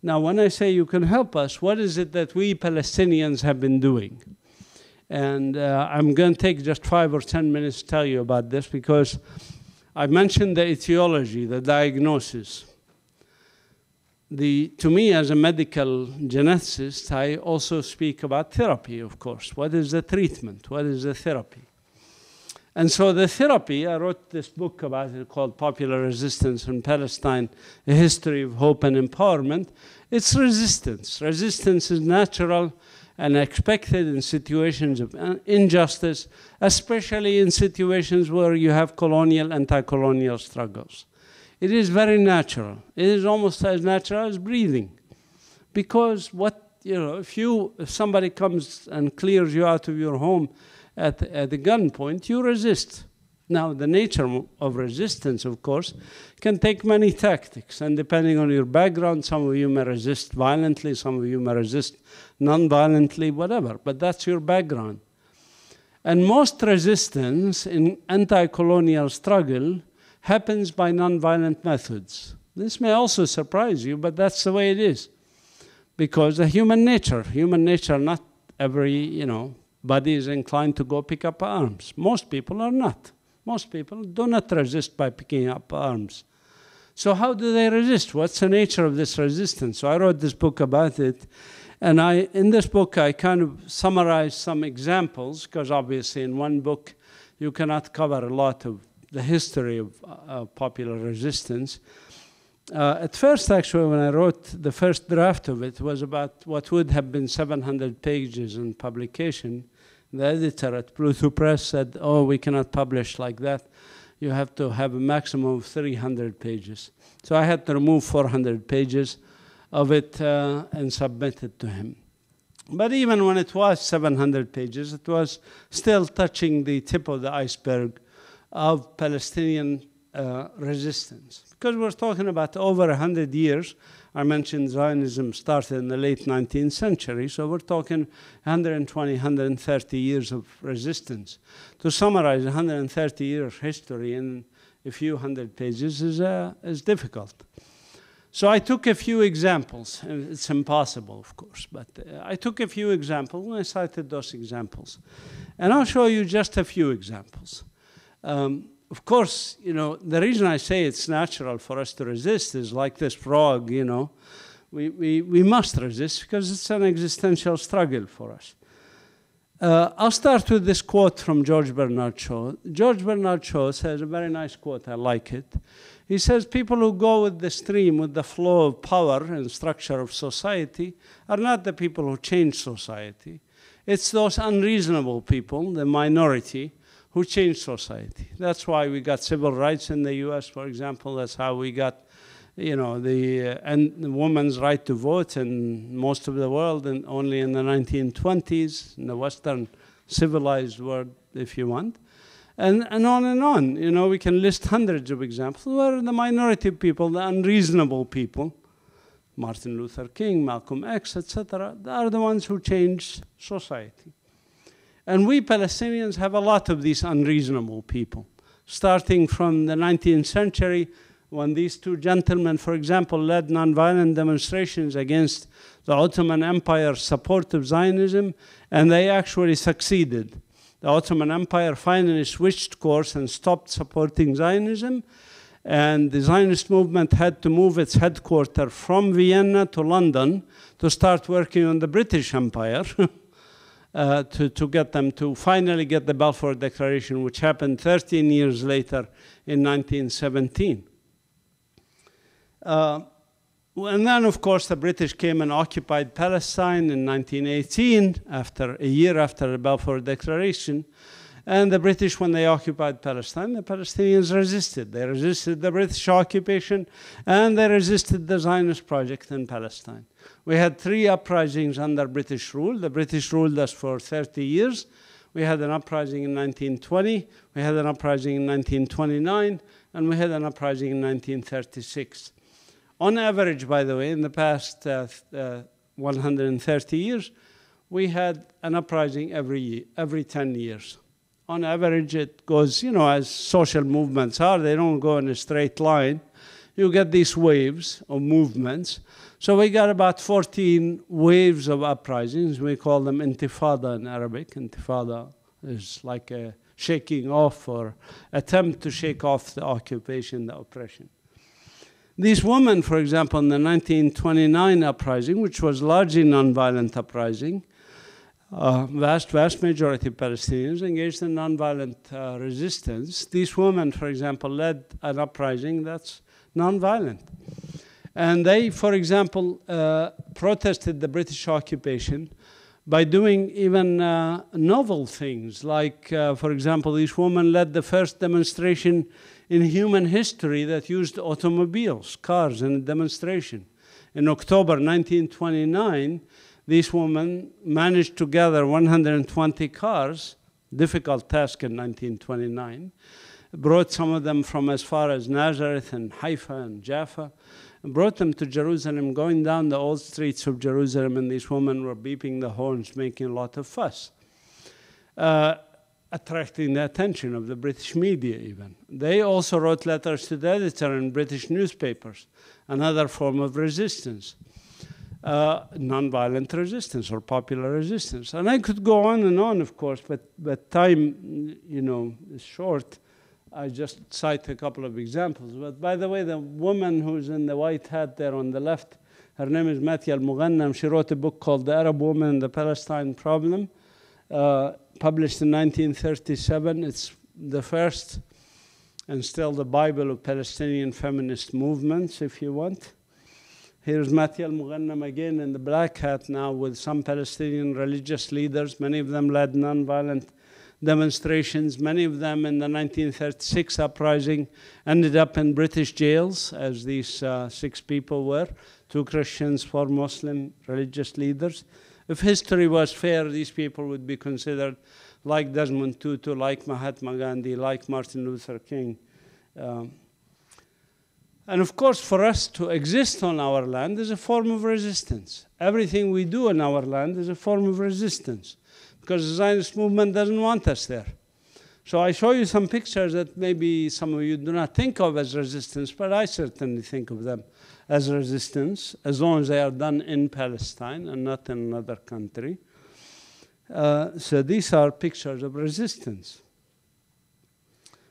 Now, when I say you can help us, what is it that we Palestinians have been doing? And I'm going to take just 5 or 10 minutes to tell you about this because I mentioned the etiology, the diagnosis. to me, as a medical geneticist, I also speak about therapy, of course. What is the treatment? What is the therapy? And so the therapy, I wrote this book about it called Popular Resistance in Palestine, A History of Hope and Empowerment. It's resistance. Resistance is natural and expected in situations of injustice, especially in situations where you have colonial, anti-colonial struggles. It is very natural. It is almost as natural as breathing. Because if somebody comes and clears you out of your home at the gunpoint, you resist. Now, the nature of resistance, of course, can take many tactics. And depending on your background, some of you may resist violently, some of you may resist non-violently, whatever. But that's your background. And most resistance in anti-colonial struggle happens by non-violent methods. This may also surprise you, but that's the way it is. Because the human nature, not every, body is inclined to go pick up arms. Most people are not. Most people do not resist by picking up arms. So how do they resist? What's the nature of this resistance? So I wrote this book about it. And in this book, I kind of summarized some examples, because obviously in one book, you cannot cover a lot of the history of popular resistance. At first, actually, when I wrote the first draft of it, was about what would have been 700 pages in publication. The editor at Pluto Press said, oh, we cannot publish like that. You have to have a maximum of 300 pages. So I had to remove 400 pages of it and submit it to him. But even when it was 700 pages, it was still touching the tip of the iceberg of Palestinian resistance. Because we're talking about over 100 years. I mentioned Zionism started in the late 19th century, so we're talking 120, 130 years of resistance. To summarize 130 years history in a few hundred pages is difficult. So I took a few examples. It's impossible, of course, but I took a few examples, and I cited those examples. And I'll show you just a few examples. Of course, the reason I say it's natural for us to resist is like this frog, we must resist because it's an existential struggle for us. I'll start with this quote from George Bernard Shaw. George Bernard Shaw says a very nice quote, I like it. He says, people who go with the stream, with the flow of power and structure of society, are not the people who change society. It's those unreasonable people, the minority, who changed society. That's why we got civil rights in the US, for example. That's how we got, the woman's right to vote in most of the world, and only in the 1920s, in the Western civilized world, if you want. And on and on. We can list hundreds of examples where the minority people, the unreasonable people, Martin Luther King, Malcolm X, etc., are the ones who changed society. And we Palestinians have a lot of these unreasonable people, starting from the 19th century when these two gentlemen, for example, led nonviolent demonstrations against the Ottoman Empire's support of Zionism, and they actually succeeded. The Ottoman Empire finally switched course and stopped supporting Zionism, and the Zionist movement had to move its headquarters from Vienna to London to start working on the British Empire. To get them to finally get the Balfour Declaration, which happened 13 years later in 1917. And then, of course, the British came and occupied Palestine in 1918, a year after the Balfour Declaration. And the British, when they occupied Palestine, the Palestinians resisted. They resisted the British occupation, and they resisted the Zionist project in Palestine. We had 3 uprisings under British rule. The British ruled us for 30 years. We had an uprising in 1920, we had an uprising in 1929, and we had an uprising in 1936. On average, by the way, in the past 130 years, we had an uprising every 10 years. On average, it goes, as social movements are, they don't go in a straight line. You get these waves of movements. So we got about 14 waves of uprisings. We call them intifada in Arabic. Intifada is like a shaking off or attempt to shake off the occupation, the oppression. These women, for example, in the 1929 uprising, which was largely nonviolent uprising, vast majority of Palestinians engaged in nonviolent resistance. These women, for example, led an uprising that's nonviolent. And they, for example, protested the British occupation by doing even novel things. Like, for example, these women led the first demonstration in human history that used automobiles, cars, in a demonstration. In October 1929, these women managed to gather 120 cars, difficult task in 1929, brought some of them from as far as Nazareth and Haifa and Jaffa, and brought them to Jerusalem, going down the old streets of Jerusalem, and these women were beeping the horns, making a lot of fuss, attracting the attention of the British media even. They also wrote letters to the editor in British newspapers, another form of resistance. Non-violent resistance or popular resistance. And I could go on and on, of course, but time, is short. I just cite a couple of examples. But by the way, the woman who's in the white hat there on the left, her name is Matia Al-Mughannam. She wrote a book called The Arab Woman and the Palestine Problem, published in 1937. It's the first and still the Bible of Palestinian feminist movements, if you want. Here's Matia Al-Mughannam again in the black hat now with some Palestinian religious leaders. Many of them led nonviolent demonstrations. Many of them in the 1936 uprising ended up in British jails, as these 6 people were, 2 Christians, 4 Muslim religious leaders. If history was fair, these people would be considered like Desmond Tutu, like Mahatma Gandhi, like Martin Luther King. And of course, for us to exist on our land is a form of resistance. Everything we do on our land is a form of resistance, because the Zionist movement doesn't want us there. So I show you some pictures that maybe some of you do not think of as resistance, but I certainly think of them as resistance, as long as they are done in Palestine and not in another country. So these are pictures of resistance.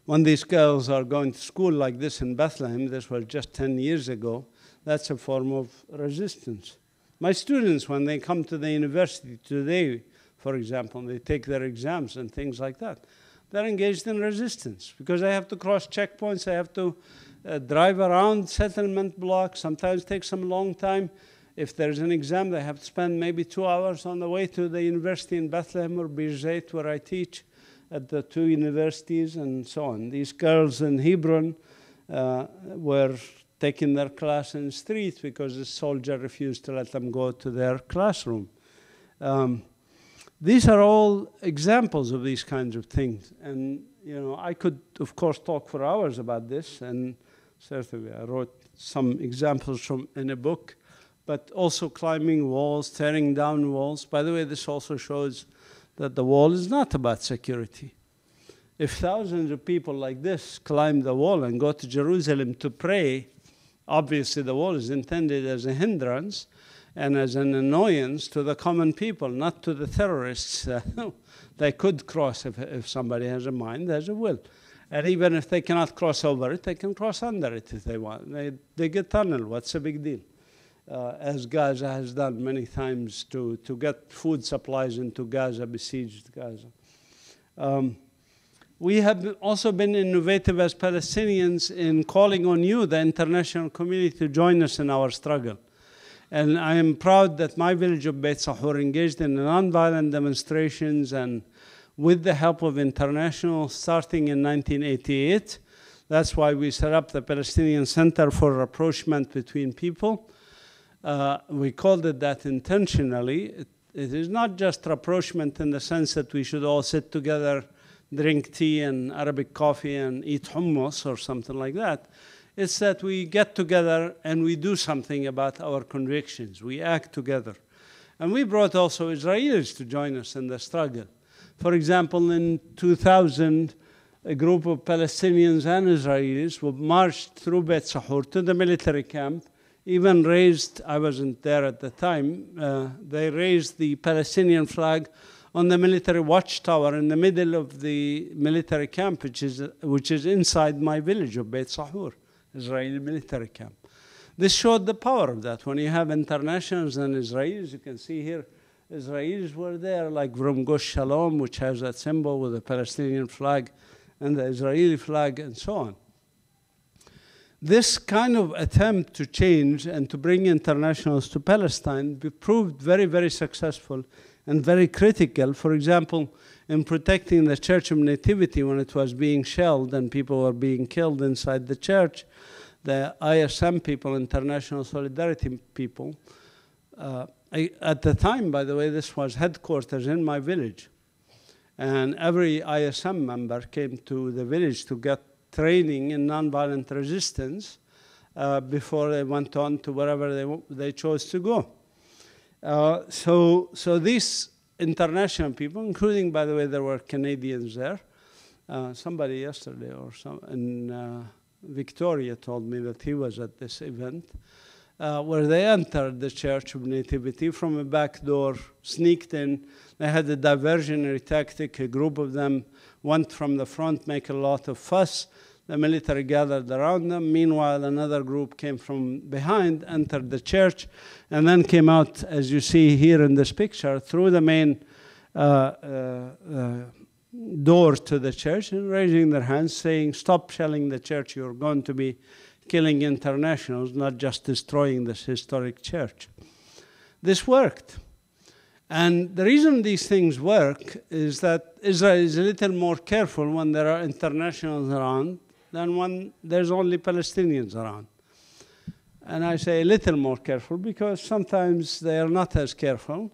When these girls are going to school like this in Bethlehem, this was just 10 years ago, that's a form of resistance. My students, when they come to the university today, for example, they take their exams and things like that, they're engaged in resistance because they have to cross checkpoints, they have to drive around settlement blocks, sometimes takes them a long time. If there's an exam, they have to spend maybe 2 hours on the way to the university in Bethlehem or Birzeit, where I teach at the 2 universities and so on. These girls in Hebron were taking their class in the street because the soldier refused to let them go to their classroom. These are all examples of these kinds of things. And I could, of course, talk for hours about this, and certainly I wrote some examples in a book, but also climbing walls, tearing down walls. By the way, this also shows that the wall is not about security. If thousands of people like this climb the wall and go to Jerusalem to pray, obviously the wall is intended as a hindrance and as an annoyance to the common people, not to the terrorists. They could cross if somebody has a mind, has a will. And even if they cannot cross over it, they can cross under it if they want. They dig a tunnel, what's the big deal? As Gaza has done many times to get food supplies into Gaza, besieged Gaza. We have also been innovative as Palestinians in calling on you, the international community, to join us in our struggle. And I am proud that my village of Beit Sahur engaged in nonviolent demonstrations, and with the help of international, starting in 1988. That's why we set up the Palestinian Center for Rapprochement Between People. We called it that intentionally. It is not just rapprochement in the sense that we should all sit together, drink tea and Arabic coffee and eat hummus or something like that. It's that we get together and we do something about our convictions. We act together. And we brought also Israelis to join us in the struggle. For example, in 2000, a group of Palestinians and Israelis marched through Beit Sahur to the military camp, even raised, I wasn't there at the time, they raised the Palestinian flag on the military watchtower in the middle of the military camp, which is inside my village of Beit Sahur. Israeli military camp. This showed the power of that. When you have internationals and Israelis, you can see here, Israelis were there, like from Gush Shalom, which has that symbol with the Palestinian flag and the Israeli flag and so on. This kind of attempt to change and to bring internationals to Palestine proved very, very successful and very critical. For example, in protecting the Church of Nativity when it was being shelled and people were being killed inside the church, the ISM people, International Solidarity people, at the time, by the way, this was headquarters in my village. And every ISM member came to the village to get training in nonviolent resistance before they went on to wherever they chose to go. So these international people, including, by the way, there were Canadians there. Somebody yesterday or some in Victoria told me that he was at this event, where they entered the Church of Nativity from a back door, sneaked in. They had a diversionary tactic. A group of them went from the front, make a lot of fuss. The military gathered around them. Meanwhile, another group came from behind, entered the church, and then came out, as you see here in this picture, through the main door to the church and raising their hands, saying, "Stop shelling the church. You're going to be killing internationals, not just destroying this historic church." This worked. And the reason these things work is that Israel is a little more careful when there are internationals around than when there's only Palestinians around. And I say a little more careful because sometimes they are not as careful.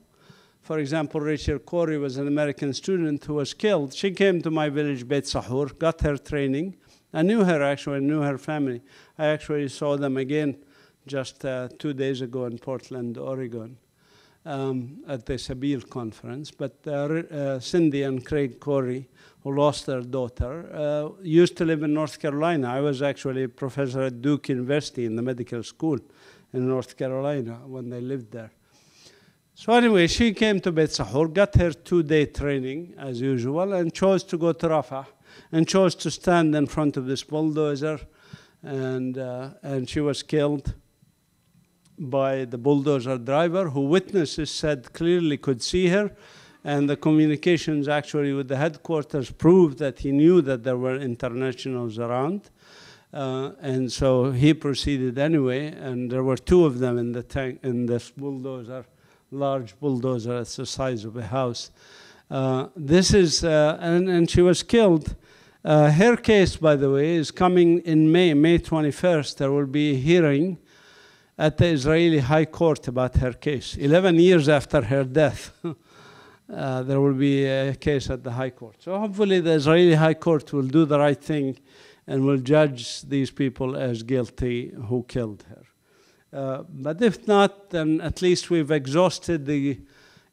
For example, Rachel Corey was an American student who was killed. She came to my village, Beit Sahur, got her training. I knew her actually, I knew her family. I actually saw them again just 2 days ago in Portland, Oregon, at the Sabil conference. But Cindy and Craig Corey, who lost their daughter, used to live in North Carolina. I was actually a professor at Duke University in the medical school in North Carolina when they lived there. So anyway, she came to Beit Sahur, got her 2-day training as usual, and chose to go to Rafah, and chose to stand in front of this bulldozer, and she was killed by the bulldozer driver, who witnesses said clearly could see her, and the communications actually with the headquarters proved that he knew that there were internationals around, and so he proceeded anyway, and there were 2 of them in the tank, in this bulldozer, large bulldozer, it's the size of a house. This is, and she was killed. Her case, by the way, is coming in May 21st. There will be a hearing at the Israeli High Court about her case. 11 years after her death, there will be a case at the High Court. So hopefully the Israeli High Court will do the right thing and will judge these people as guilty who killed her. But if not, then at least we've exhausted the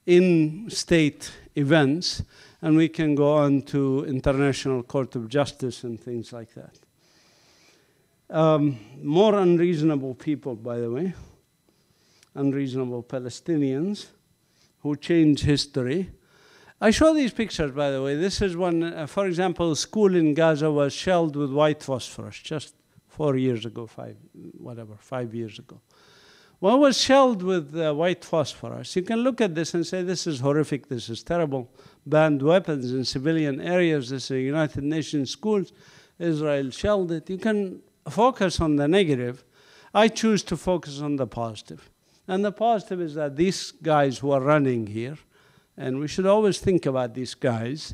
in-state events, and we can go on to International Court of Justice and things like that. More unreasonable people, by the way, unreasonable Palestinians who change history. I show these pictures, by the way. This is one, for example, a school in Gaza was shelled with white phosphorus just 4 years ago, 5 years ago. Well, it was shelled with white phosphorus. You can look at this and say, this is horrific, this is terrible. Banned weapons in civilian areas, this is United Nations schools. Israel shelled it. You can focus on the negative. I choose to focus on the positive. And the positive is that these guys who are running here, and we should always think about these guys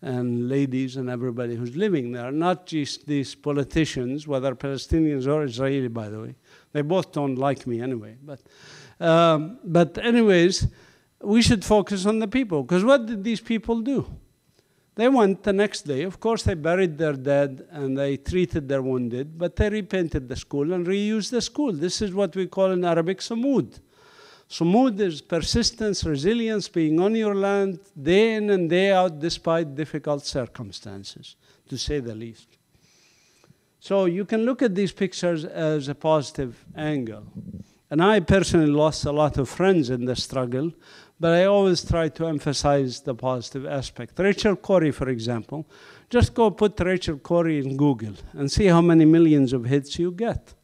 and ladies and everybody who's living there, not just these politicians, whether Palestinians or Israeli, by the way. They both don't like me anyway. But anyways, we should focus on the people, because what did these people do? They went the next day. Of course, they buried their dead and they treated their wounded, but they repainted the school and reused the school. This is what we call in Arabic sumud. Sumud is persistence, resilience, being on your land day in and day out despite difficult circumstances, to say the least. So you can look at these pictures as a positive angle. And I personally lost a lot of friends in the struggle, but I always try to emphasize the positive aspect. Rachel Corrie, for example, just go put Rachel Corrie in Google and see how many millions of hits you get.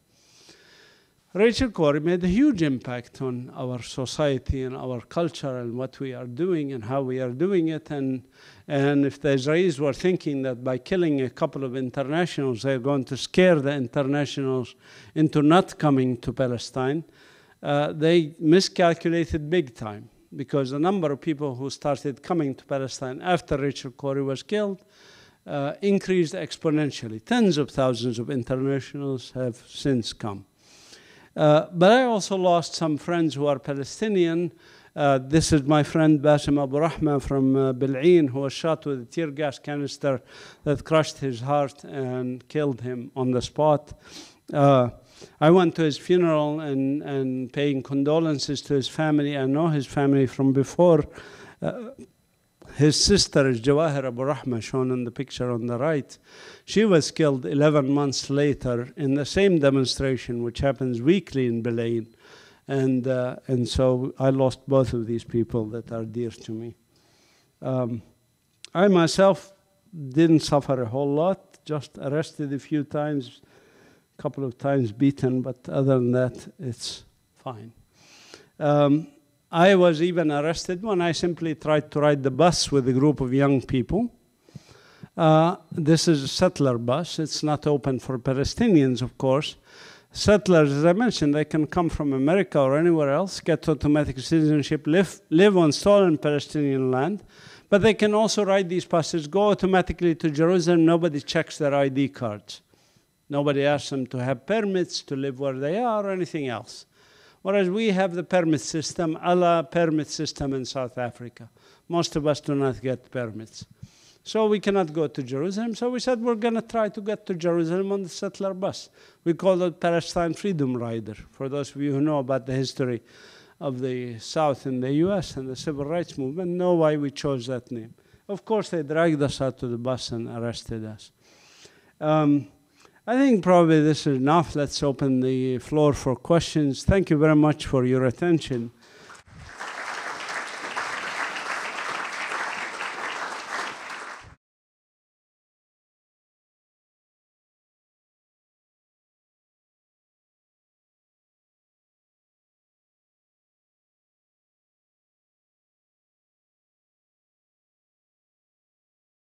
Rachel Corrie made a huge impact on our society and our culture and what we are doing and how we are doing it. And if the Israelis were thinking that by killing a couple of internationals, they're going to scare the internationals into not coming to Palestine, they miscalculated big time, because the number of people who started coming to Palestine after Rachel Corrie was killed increased exponentially. Tens of thousands of internationals have since come. But I also lost some friends who are Palestinian. This is my friend Basim Abu Rahma from Bil'in, who was shot with a tear gas canister that crushed his heart and killed him on the spot. I went to his funeral and paying condolences to his family. I know his family from before. His sister is Jawahir Abu Rahma, shown in the picture on the right. She was killed 11 months later in the same demonstration, which happens weekly in Bethlehem. And so I lost both of these people that are dear to me. I myself didn't suffer a whole lot, just arrested a few times, a couple of times beaten, but other than that, it's fine. I was even arrested when I simply tried to ride the bus with a group of young people. This is a settler bus. It's not open for Palestinians, of course. Settlers, as I mentioned, they can come from America or anywhere else, get automatic citizenship, live on stolen Palestinian land, but they can also ride these buses, go automatically to Jerusalem. Nobody checks their ID cards. Nobody asks them to have permits to live where they are or anything else. Whereas we have the permit system, a la permit system in South Africa. Most of us do not get permits. So we cannot go to Jerusalem. So we said we're going to try to get to Jerusalem on the settler bus. We call it Palestine Freedom Rider. For those of you who know about the history of the South in the US and the civil rights movement, know why we chose that name. Of course, they dragged us out to the bus and arrested us. I think probably this is enough. Let's open the floor for questions. Thank you very much for your attention.